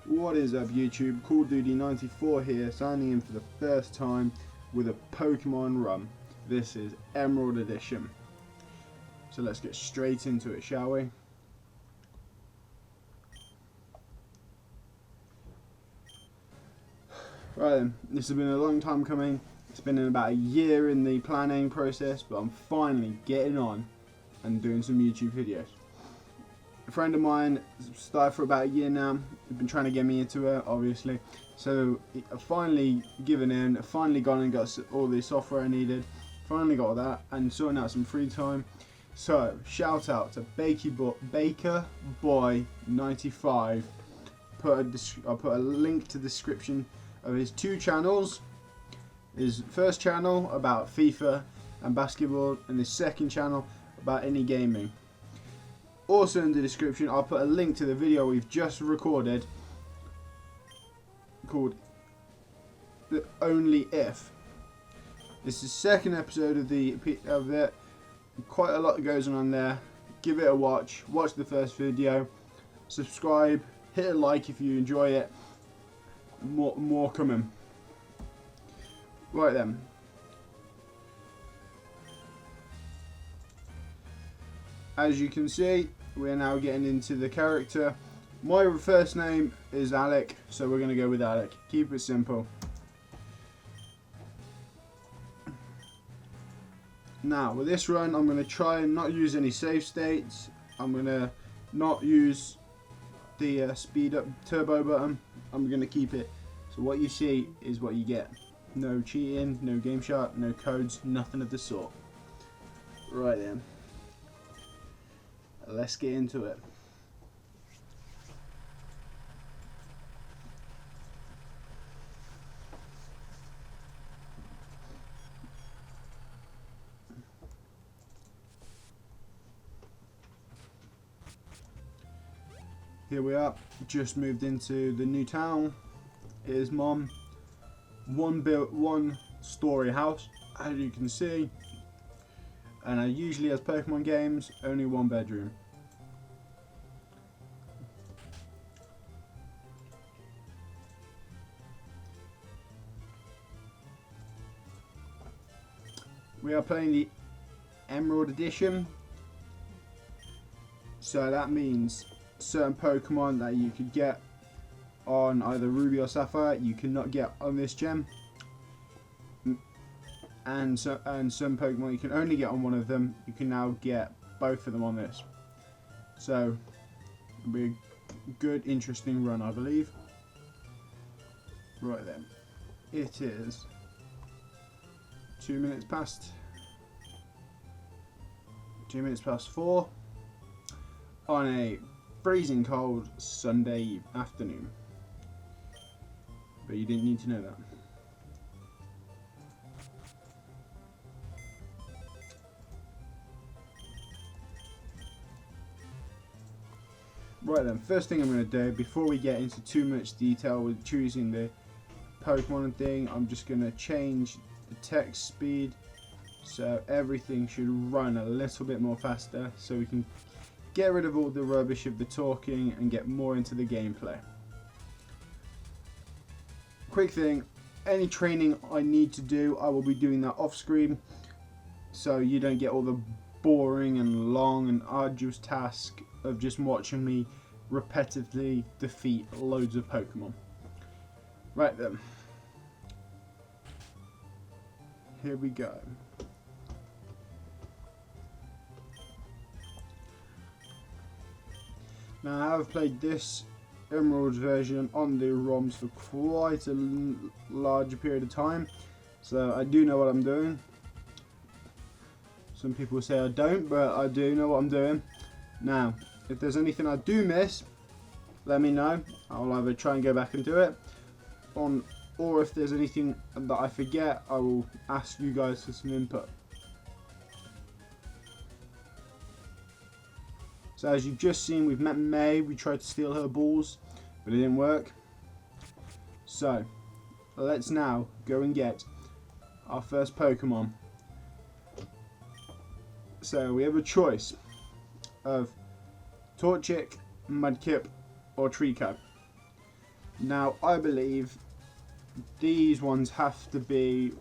What is up YouTube, Call of Duty 94 here, signing in for the first time with a Pokemon run. This is Emerald Edition. So let's get straight into it, shall we? Right then, this has been a long time coming. It's been about a year in the planning process, but I'm finally getting on and doing some YouTube videos. A friend of mine started for about a year now. He's been trying to get me into it, obviously. So I've finally given in. I've finally gone and got all the software I needed. Finally got that and sorting out some free time. So shout out to Baker Boy 95. I'll put a link to the description of his two channels. His first channel about FIFA and basketball, and his second channel about any gaming. Also in the description I'll put a link to the video we've just recorded called The Only If. This is the second episode of it. Quite a lot goes on there. Give it a watch. Watch the first video. Subscribe. Hit a like if you enjoy it. More coming. Right then. As you can see, we're now getting into the character. My first name is Alec, so we're going to go with Alec. Keep it simple. Now, with this run, I'm going to try and not use any save states. I'm going to not use the speed up turbo button. I'm going to keep it. So what you see is what you get. No cheating, no game shot, no codes, nothing of the sort. Right then. Let's get into it. Here we are, just moved into the new town. Here's Mom. One story house, as you can see. And usually as Pokemon games, only one bedroom. We are playing the Emerald Edition. So that means certain Pokemon that you could get on either Ruby or Sapphire, you cannot get on this gem. And some Pokemon you can only get on one of them, you can now get both of them on this. So it'll be a good, interesting run, I believe. Right then, it is 2 minutes past 4 on a freezing cold Sunday afternoon. But you didn't need to know that. Right then, first thing I'm going to do, before we get into too much detail with choosing the Pokemon thing, I'm just going to change the text speed so everything should run a little bit more faster, so we can get rid of all the rubbish of the talking and get more into the gameplay. Quick thing, any training I need to do, I will be doing that off screen, so you don't get all the boring and long and arduous task of just watching me repetitively defeat loads of Pokemon. Right then, here we go. Now I have played this Emerald version on the ROMs for quite a large period of time, so I do know what I'm doing. Some people say I don't, but I do know what I'm doing. Now, if there's anything I do miss, let me know. I'll either try and go back and do it, or if there's anything that I forget, I will ask you guys for some input. So as you've just seen, we've met May. We tried to steal her balls, but it didn't work. So let's now go and get our first Pokemon. So we have a choice of Torchic, Mudkip, or Treecko. Now I believe these ones have to be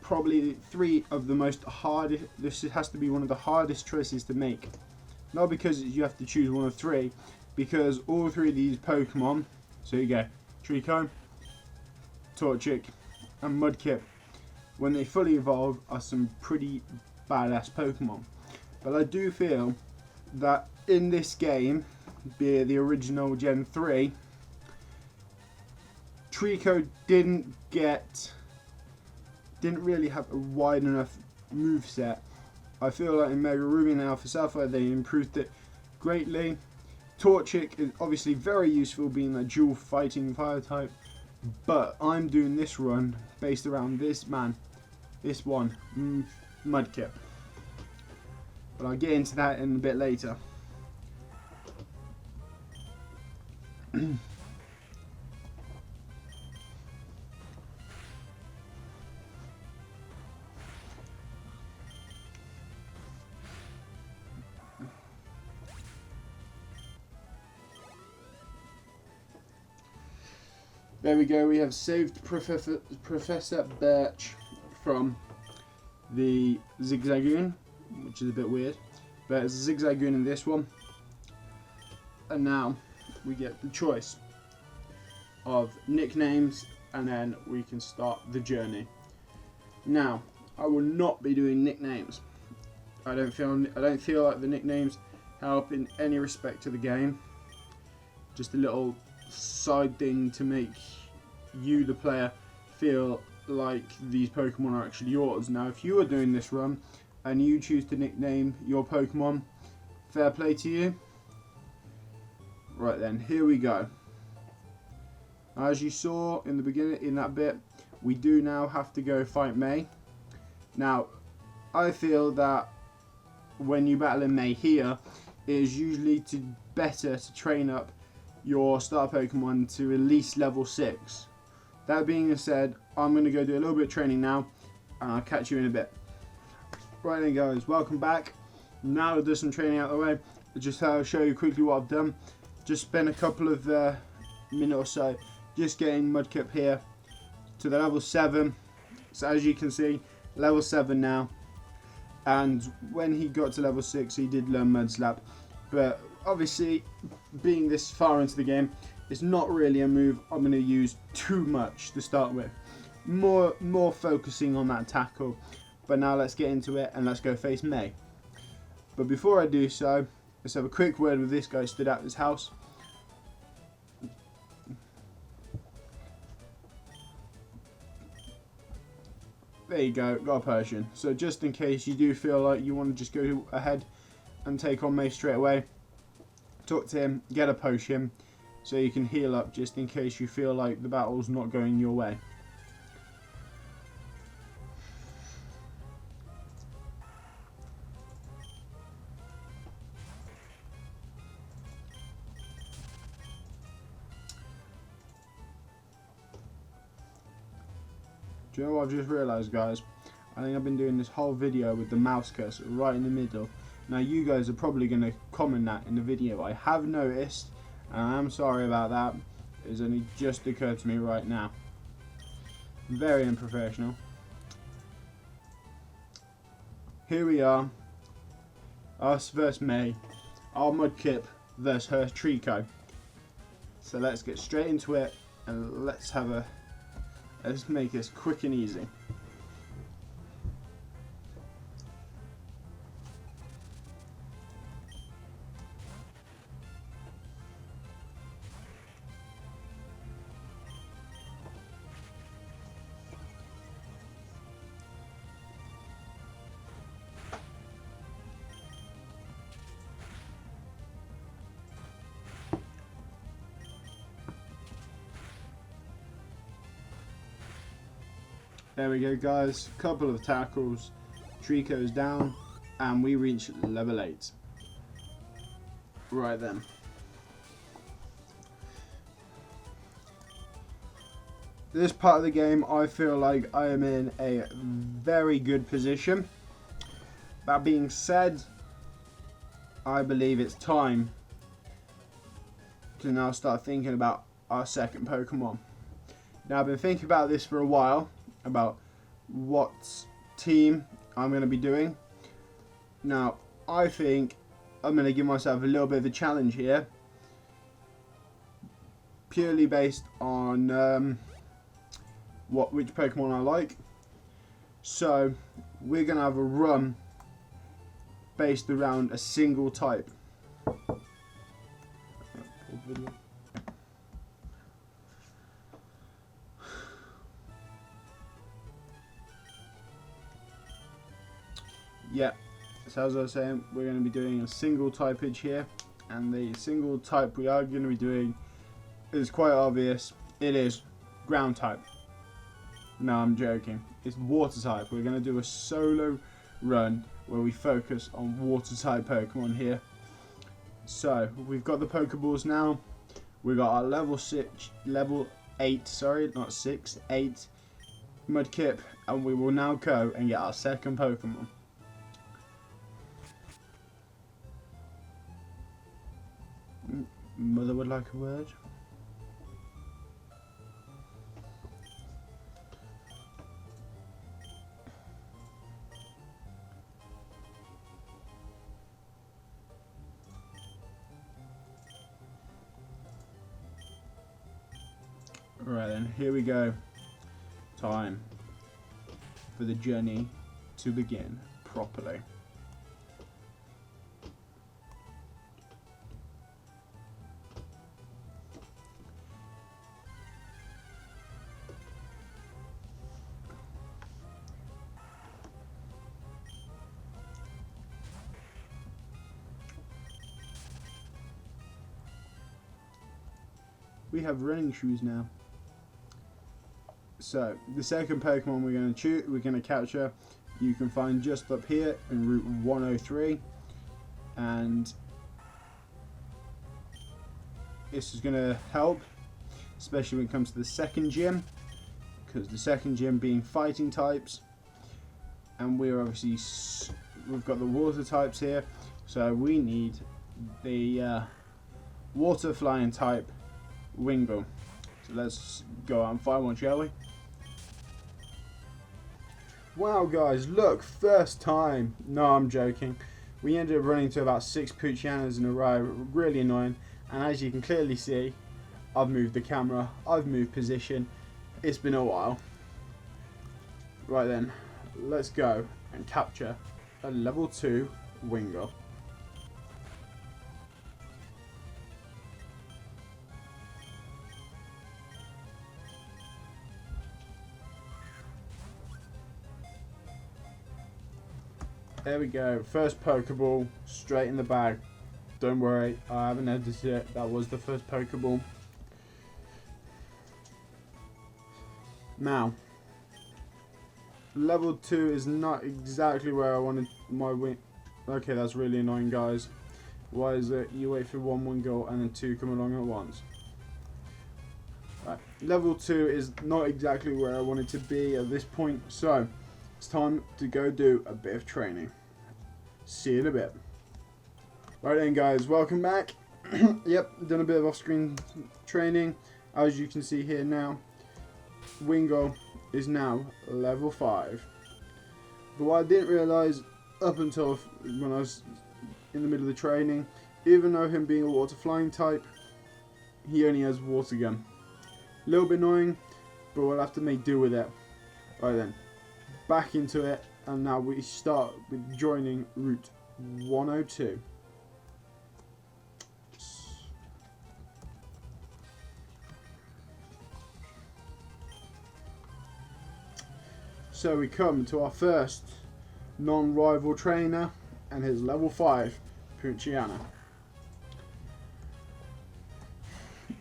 probably three of the most hardest. This has to be one of the hardest choices to make. Not because you have to choose one of three, because all three of these Pokemon, so you go Treecko, Torchic and Mudkip, when they fully evolve are some pretty badass Pokemon. But I do feel that in this game, be it the original Gen 3, Treecko didn't really have a wide enough moveset. I feel like in Mega Ruby and Alpha Sapphire they improved it greatly. Torchic is obviously very useful being a dual fighting fire type, but I'm doing this run based around this one, Mudkip. But I'll get into that in a bit later. There we go, we have saved Professor Birch from the Zigzagoon, which is a bit weird, but it's a Zigzagoon in this one. And now we get the choice of nicknames, and then we can start the journey. Now, I will not be doing nicknames. I don't feel like the nicknames help in any respect to the game. Just a little side thing to make you, the player, feel like these Pokemon are actually yours. Now, if you are doing this run and you choose to nickname your Pokemon, fair play to you. Right then, here we go. As you saw in the beginning, in that bit, we do now have to go fight May. Now, I feel that when you battle in May here, it is usually better to train up your star Pokemon to at least level 6. That being said, I'm going to go do a little bit of training now, and I'll catch you in a bit. Right then guys, welcome back. Now I'll do some training out of the way. I'll show you quickly what I've done. Just spent a couple of minutes or so just getting Mudkip here to the level 7. So as you can see, level 7 now. And when he got to level 6, he did learn Mud Slap. But obviously, being this far into the game, it's not really a move I'm going to use too much to start with. More focusing on that tackle. But now let's get into it and let's go face May. But before I do so, let's have a quick word with this guy who stood out his house. There you go, got a potion. So just in case you do feel like you want to just go ahead and take on May straight away, talk to him, get a potion, so you can heal up just in case you feel like the battle's not going your way. Do you know what I've just realised, guys? I think I've been doing this whole video with the mouse cursor right in the middle. Now you guys are probably going to comment that in the video. I have noticed, and I'm sorry about that. It's only just occurred to me right now. Very unprofessional. Here we are. Us versus May. Our Mudkip versus her Treecko. So let's get straight into it, and let's make this quick and easy. There we go guys, couple of tackles, Treecko's down, and we reach level 8. Right then. This part of the game I feel like I am in a very good position. That being said, I believe it's time to now start thinking about our second Pokemon. Now I've been thinking about this for a while, about what team I'm going to be doing. Now I think I'm going to give myself a little bit of a challenge here, purely based on which Pokemon I like. So we're going to have a run based around a single type. Yeah, so as I was saying, we're going to be doing a single typage here, and the single type we are going to be doing is quite obvious. It is ground type. No, I'm joking. It's water type. We're going to do a solo run where we focus on water type Pokemon here. So we've got the Pokeballs now. We got our level 8, sorry, not 6, 8 Mudkip, and we will now go and get our second Pokemon. Mother would like a word. Right then, here we go. Time for the journey to begin properly. We have running shoes now. So the second Pokemon we're going to capture, you can find just up here in Route 103, and this is going to help, especially when it comes to the second gym, because the second gym being fighting types, and we've got the water types here, so we need the water flying type Wingull. So let's go out and find one, shall we? Wow guys, look, first time. No, I'm joking. We ended up running to about 6 Poochyena in a row, really annoying, and as you can clearly see, I've moved the camera, I've moved position, it's been a while. Right then, let's go and capture a level 2 Wingull. There we go, first Pokeball, straight in the bag. Don't worry, I haven't edited it, that was the first Pokeball. Now, level 2 is not exactly where I wanted my wing. Okay, that's really annoying guys. Why is it you wait for one Wingull and then 2 come along at once? Right. Level 2 is not exactly where I wanted to be at this point, so it's time to go do a bit of training. See you in a bit. Right then guys, welcome back. Yep, done a bit of off-screen training. As you can see here now, Wingull is now level 5. But what I didn't realise up until when I was in the middle of the training, even though him being a water flying type, he only has water gun. A little bit annoying, but we'll have to make do with it. Right then, back into it, and now we start with joining Route 102. So we come to our first non-rival trainer and his level 5 Poochyena.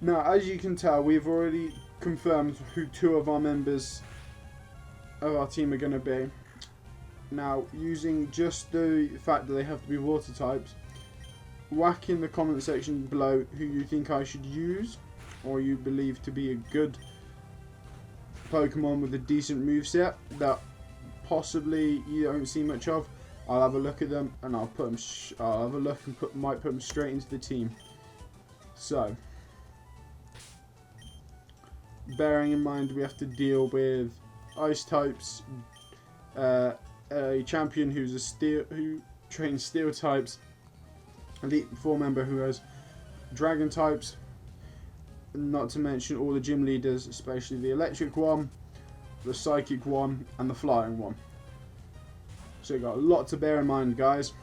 Now as you can tell, we've already confirmed who 2 of our members of our team are going to be. Now using just the fact that they have to be water types, whack in the comment section below who you think I should use or you believe to be a good Pokemon with a decent moveset that possibly you don't see much of. I'll have a look at them and I'll put them. I'll have a look and might put them straight into the team. So bearing in mind we have to deal with ice types, a champion who trains steel types, Elite Four member who has dragon types, not to mention all the gym leaders, especially the electric one, the psychic one, and the flying one. So you got a lot to bear in mind, guys.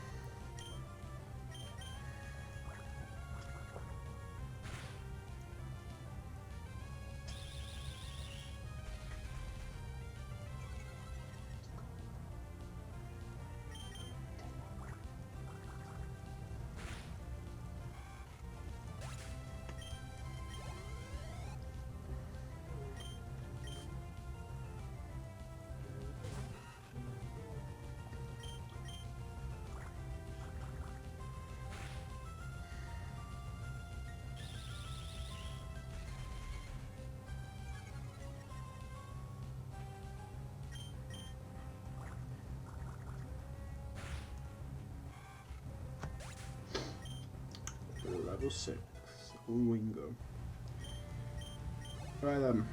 Level 6, Wingo. Right then.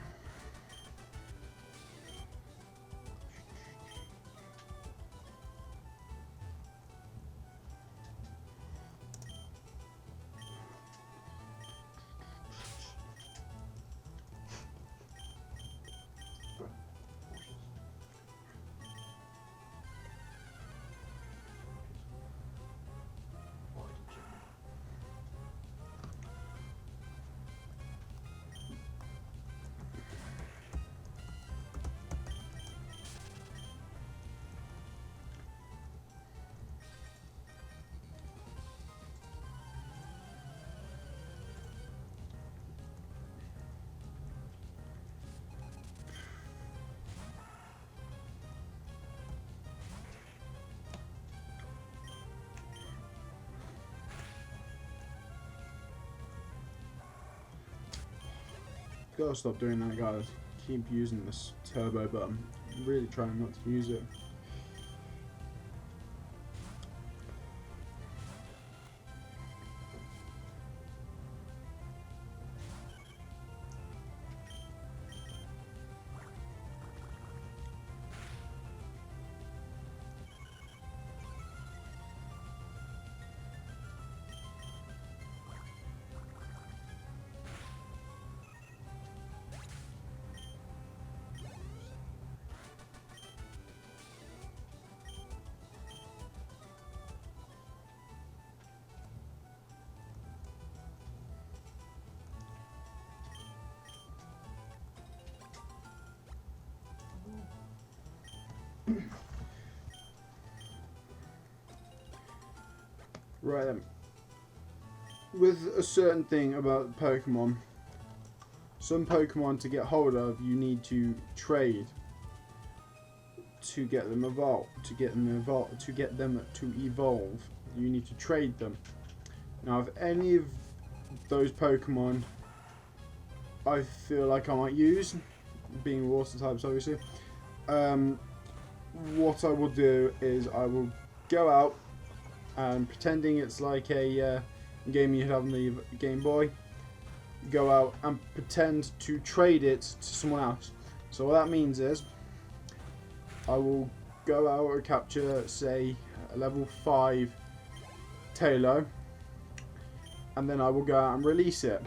Gotta stop doing that, guys. Keep using this turbo button. I'm really trying not to use it. Right then. With a certain thing about Pokemon, some Pokemon to get hold of, you need to trade to get them evolved. To get them to evolve, you need to trade them. Now, if any of those Pokemon I feel like I might use, being water types, obviously, what I will do is I will go out and pretending it's like a game you'd have on the Game Boy, go out and pretend to trade it to someone else. So what that means is I will go out and capture, say, a level 5 Taillow, and then I will go out and release it,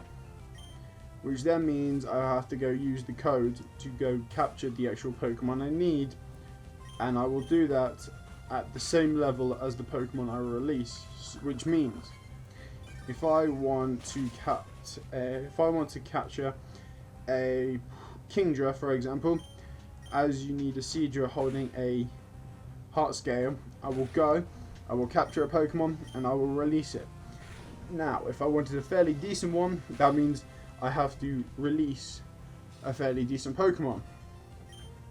which then means I have to go use the code to go capture the actual Pokemon I need, and I will do that at the same level as the Pokemon I release, which means if I want to capture a Kingdra, for example, as you need a Seadra holding a heart scale, I will capture a Pokemon and I will release it. Now, if I wanted a fairly decent one, that means I have to release a fairly decent Pokemon.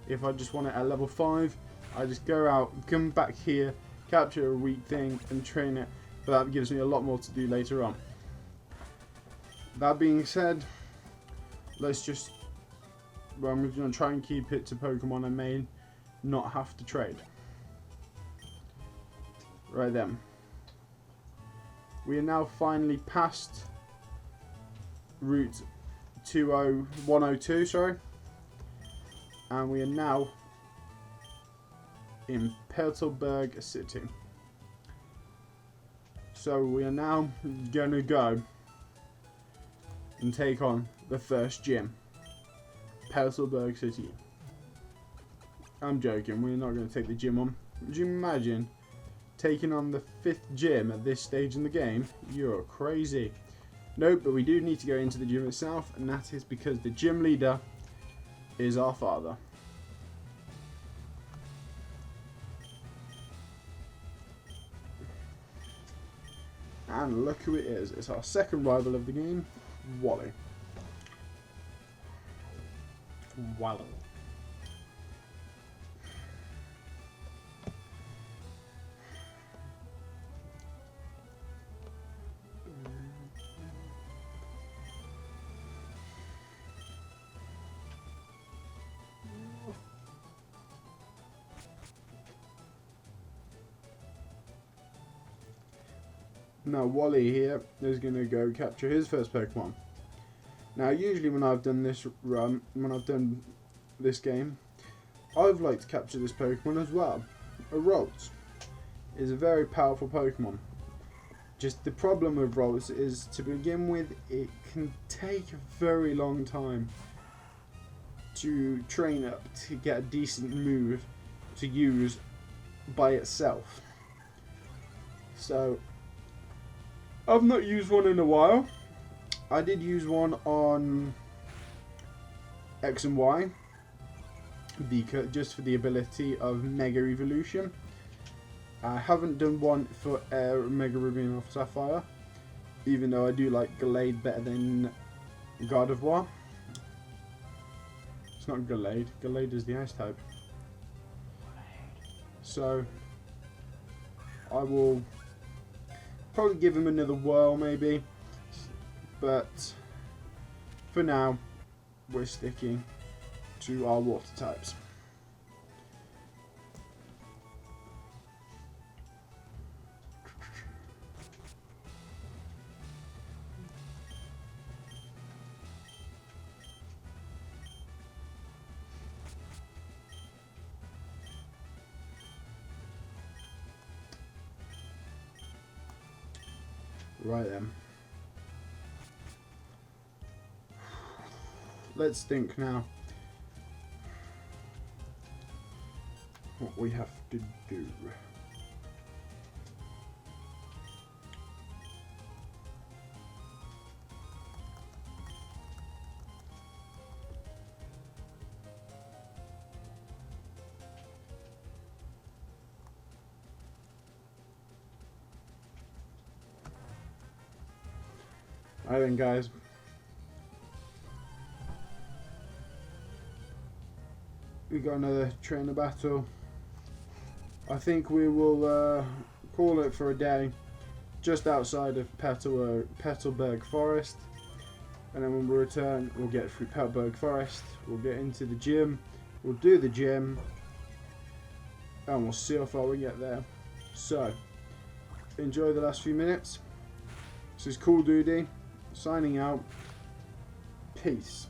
If I just want it at level 5, I just go out, come back here, capture a weak thing and train it, but that gives me a lot more to do later on. That being said, I'm going to try and keep it to Pokemon I may not have to trade. Right then. We are now finally past Route 102, sorry. And we are now in Petalburg City. So we are now going to go and take on the first gym. Petalburg City. I'm joking, we're not going to take the gym on. Would you imagine taking on the 5th gym at this stage in the game? You're crazy. Nope, but we do need to go into the gym itself, and that is because the gym leader is our father. And look who it is. It's our second rival of the game, Wally. Wally. Now Wally here is going to go capture his first Pokemon. Now usually when I've done this run, when I've done this game, I've liked to capture this Pokemon as well. A Ralts is a very powerful Pokemon. Just the problem with Ralts is, to begin with, it can take a very long time to train up to get a decent move to use by itself. So I've not used one in a while. I did use one on X and Y, because just for the ability of Mega Evolution. I haven't done one for Mega Ruby and Alpha Sapphire, even though I do like Gallade better than Gardevoir. It's not Gallade. Gallade is the ice type. So I will probably give him another whirl maybe, but for now we're sticking to our water types. Right then. Let's think now what we have to do. Alright then, guys. We got another trainer battle. I think we will call it for a day just outside of Petalburg Forest, and then when we return we'll get through Petalburg Forest, we'll get into the gym, we'll do the gym, and we'll see how far we get there. So enjoy the last few minutes. This is Cool Duty signing out. Peace.